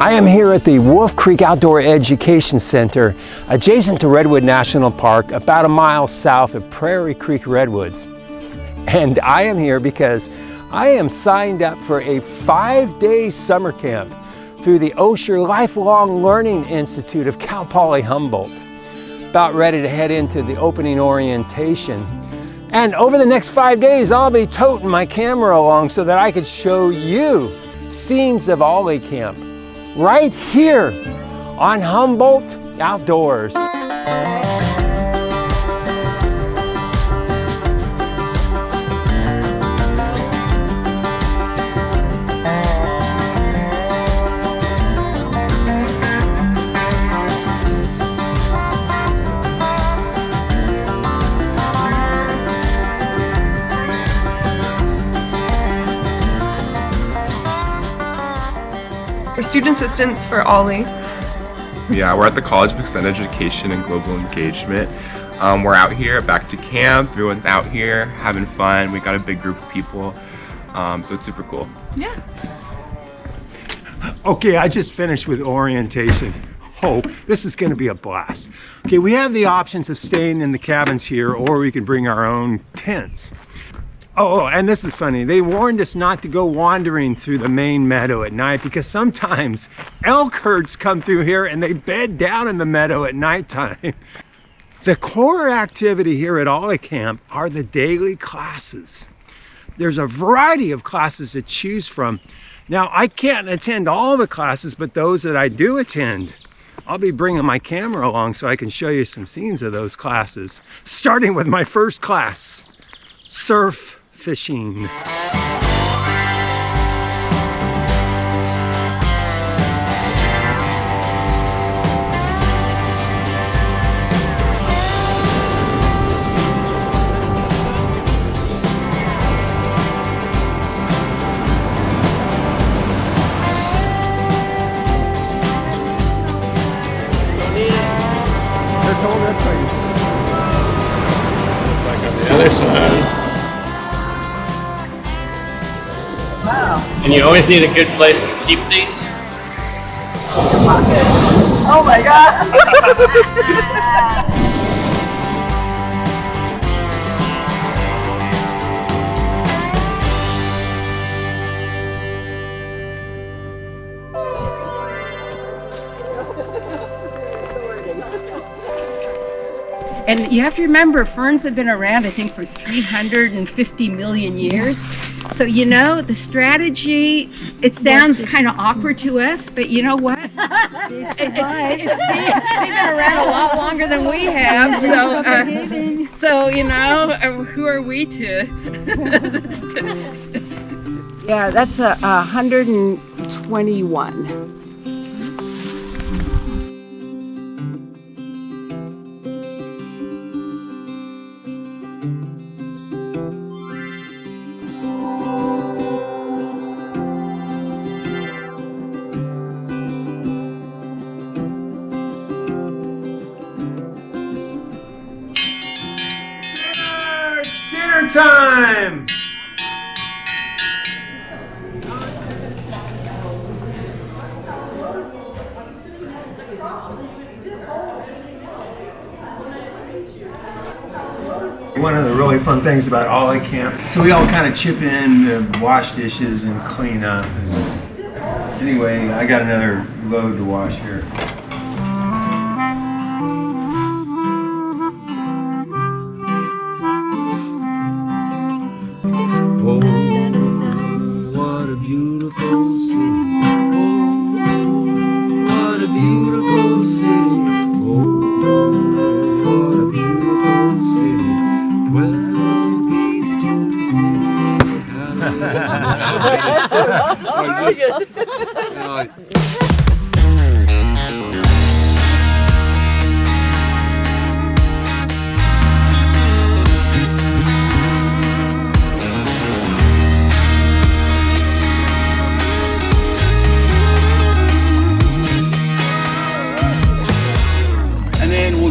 I am here at the Wolf Creek Outdoor Education Center, adjacent to Redwood National Park, about a mile south of Prairie Creek Redwoods. And I am here because I am signed up for a 5-day summer camp through the Osher Lifelong Learning Institute of Cal Poly Humboldt. About ready to head into the opening orientation. And over the next 5 days, I'll be toting my camera along so that I could show you scenes of OLLI Camp right here on Humboldt Outdoors. We're student assistants for OLLI. Yeah, we're at the College of Extended Education and Global Engagement. We're out here back to camp. Everyone's out here having fun. We got a big group of people, so it's super cool. Yeah. Okay, I just finished with orientation. Oh, this is going to be a blast. Okay, we have the options of staying in the cabins here, or we can bring our own tents. Oh, and this is funny. They warned us not to go wandering through the main meadow at night because sometimes elk herds come through here and they bed down in the meadow at nighttime. The core activity here at OLLI Camp are the daily classes. There's a variety of classes to choose from. Now, I can't attend all the classes, but those that I do attend, I'll be bringing my camera along so I can show you some scenes of those classes. Starting with my first class, surf fishing. Other side. Wow. And you always need a good place to keep these. Oh my god! And you have to remember, ferns have been around, I think, for 350 million years. So, you know, the strategy, it sounds kind of awkward to us, but you know what? They've been around a lot longer than we have. So you know, who are we to? Yeah, that's 121. Dinner time! One of the really fun things about OLLI Camp, so we all kind of chip in to wash dishes and clean up. Anyway, I got another load to wash here. Oh, what a beautiful city. Oh, what a beautiful city. Oh, what a beautiful city. 12 gates to the city.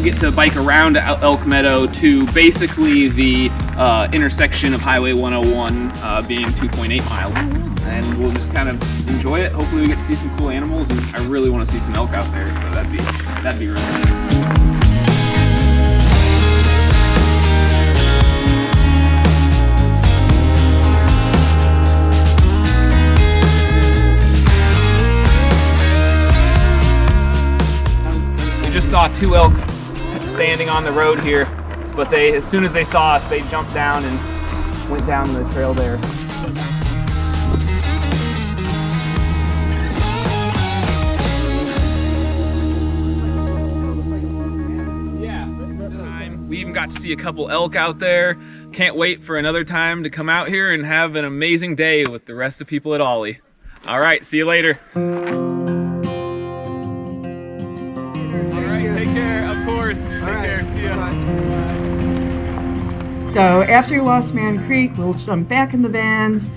Get to bike around Elk Meadow to basically the intersection of Highway 101 being 2.8 miles. And we'll just kind of enjoy it. Hopefully we get to see some cool animals, and I really want to see some elk out there, so that'd be really nice. We just saw 2 elk standing on the road here, but as soon as they saw us, they jumped down and went down the trail there. We even got to see a couple elk out there. Can't wait for another time to come out here and have an amazing day with the rest of people at OLLI. All right, see you later. All right, take care, of course. Take care, see ya. So after Lost Man Creek, we'll jump back in the vans,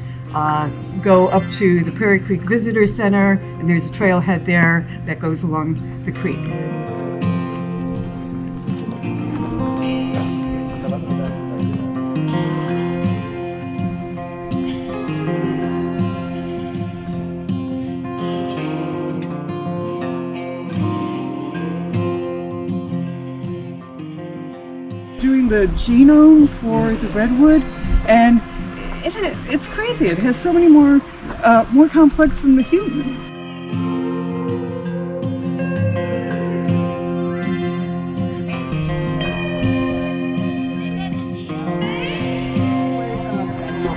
go up to the Prairie Creek Visitor Center, and there's a trailhead there that goes along the creek. Doing the genome for the redwood, and it's crazy. It has so many more complex than the humans.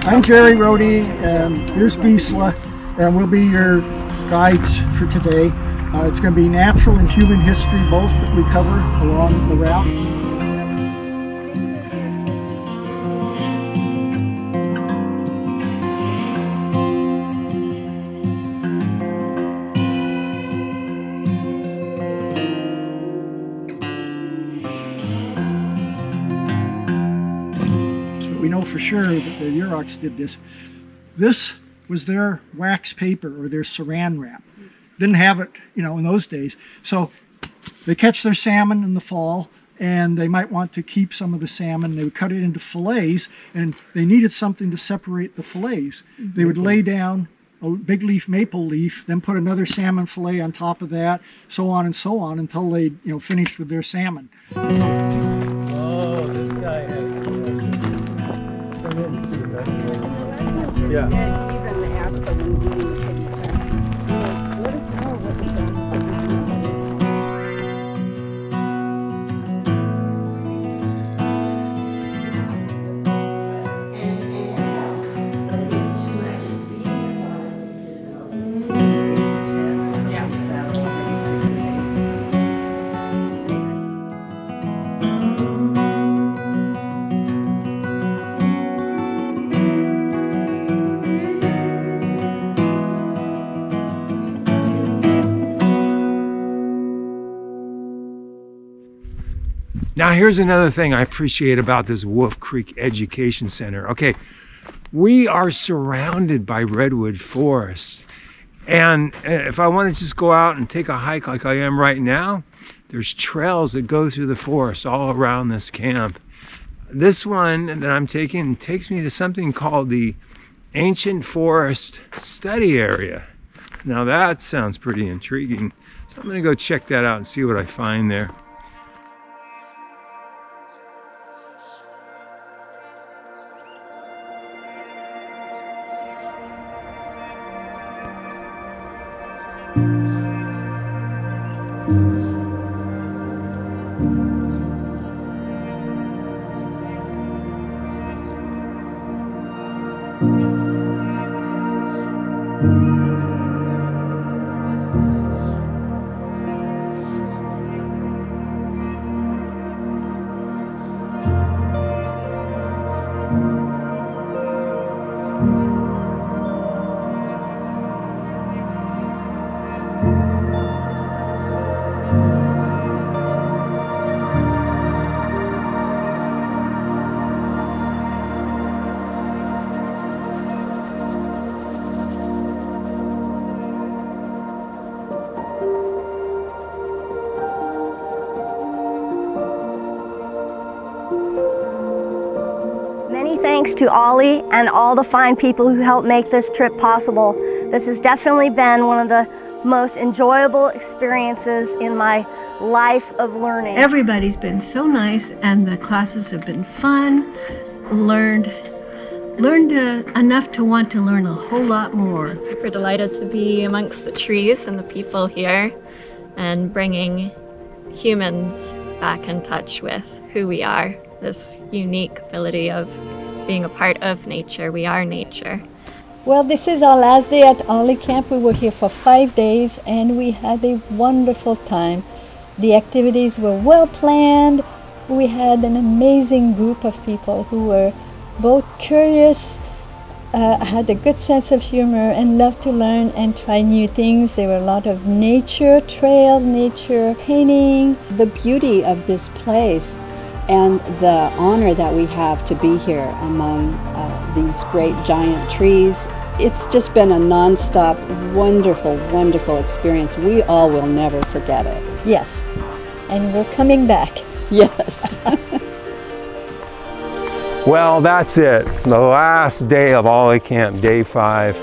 I'm Jerry Rohde, and here's Gisela, and we'll be your guides for today. It's going to be natural and human history, both that we cover along the route. We know for sure that the Yurok did this. This was their wax paper or their saran wrap. Didn't have it, in those days. So they catch their salmon in the fall, and they might want to keep some of the salmon. They would cut it into fillets, and they needed something to separate the fillets. They would lay down a big leaf maple leaf, then put another salmon fillet on top of that, so on until they, finished with their salmon. Oh, this guy has. Yeah. Now here's another thing I appreciate about this Wolf Creek Education Center. Okay, we are surrounded by redwood forests. And if I want to just go out and take a hike like I am right now, there's trails that go through the forest all around this camp. This one that I'm taking takes me to something called the Ancient Forest Study Area. Now that sounds pretty intriguing. So I'm going to go check that out and see what I find there. thanks to OLLI and all the fine people who helped make this trip possible. This has definitely been one of the most enjoyable experiences in my life of learning. Everybody's been so nice, and the classes have been fun. Learned enough to want to learn a whole lot more. Super delighted to be amongst the trees and the people here and bringing humans back in touch with who we are, this unique ability of being a part of nature. We are nature. Well, this is our last day at OLLI Camp. We were here for 5 days and we had a wonderful time. The activities were well planned. We had an amazing group of people who were both curious, had a good sense of humor, and loved to learn and try new things. There were a lot of nature trail, nature painting. The beauty of this place and the honor that we have to be here among these great giant trees. It's just been a non-stop, wonderful, wonderful experience. We all will never forget it. Yes, and we're coming back. Yes. Well, that's it. The last day of OLLI Camp, day 5.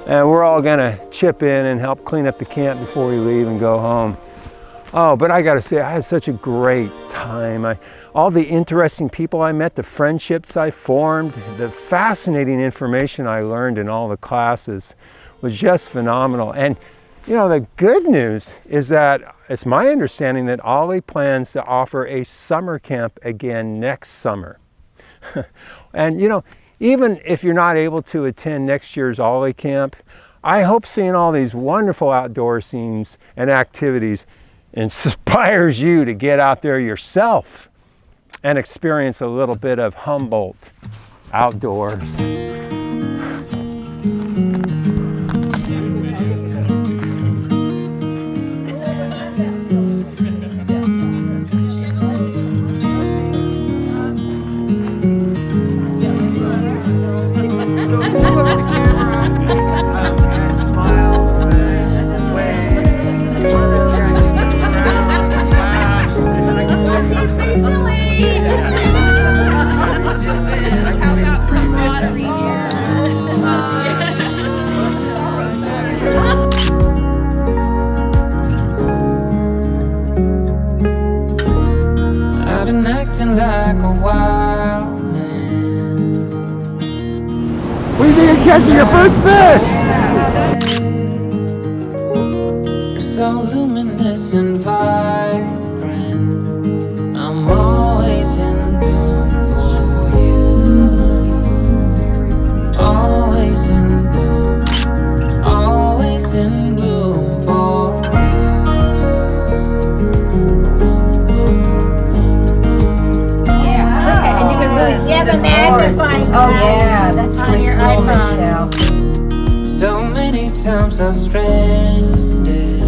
And we're all gonna chip in and help clean up the camp before we leave and go home. Oh, but I gotta say, I had such a great time. All the interesting people I met, the friendships I formed, the fascinating information I learned in all the classes was just phenomenal. And you know, the good news is that it's my understanding that OLLI plans to offer a summer camp again next summer. And you know, even if you're not able to attend next year's OLLI Camp, I hope seeing all these wonderful outdoor scenes and activities inspires you to get out there yourself and experience a little bit of Humboldt outdoors. I've been acting like a wild man. We did catching your first fish! You're so luminous and vibrant. I'm always in bloom for you. Always in bloom. Always in bloom for you. Yeah, the magnifying glass that's on your iPhone. So many times I've stranded,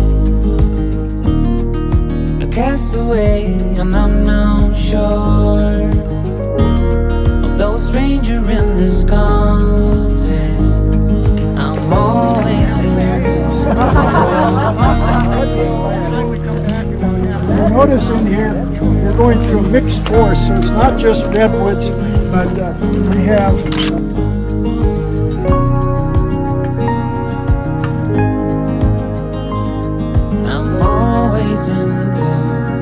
a castaway on unknown shore. Although a stranger in this continent, I'm always in You'll notice in here, we're going through a mixed forest, so it's not just redwoods, but we have I'm always in bloom,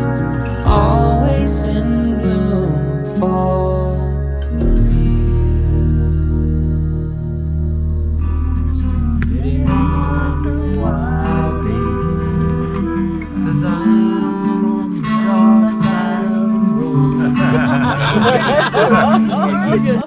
always in bloom for you. Sitting on the wild bee, 'cause I'm on the dark side of the road.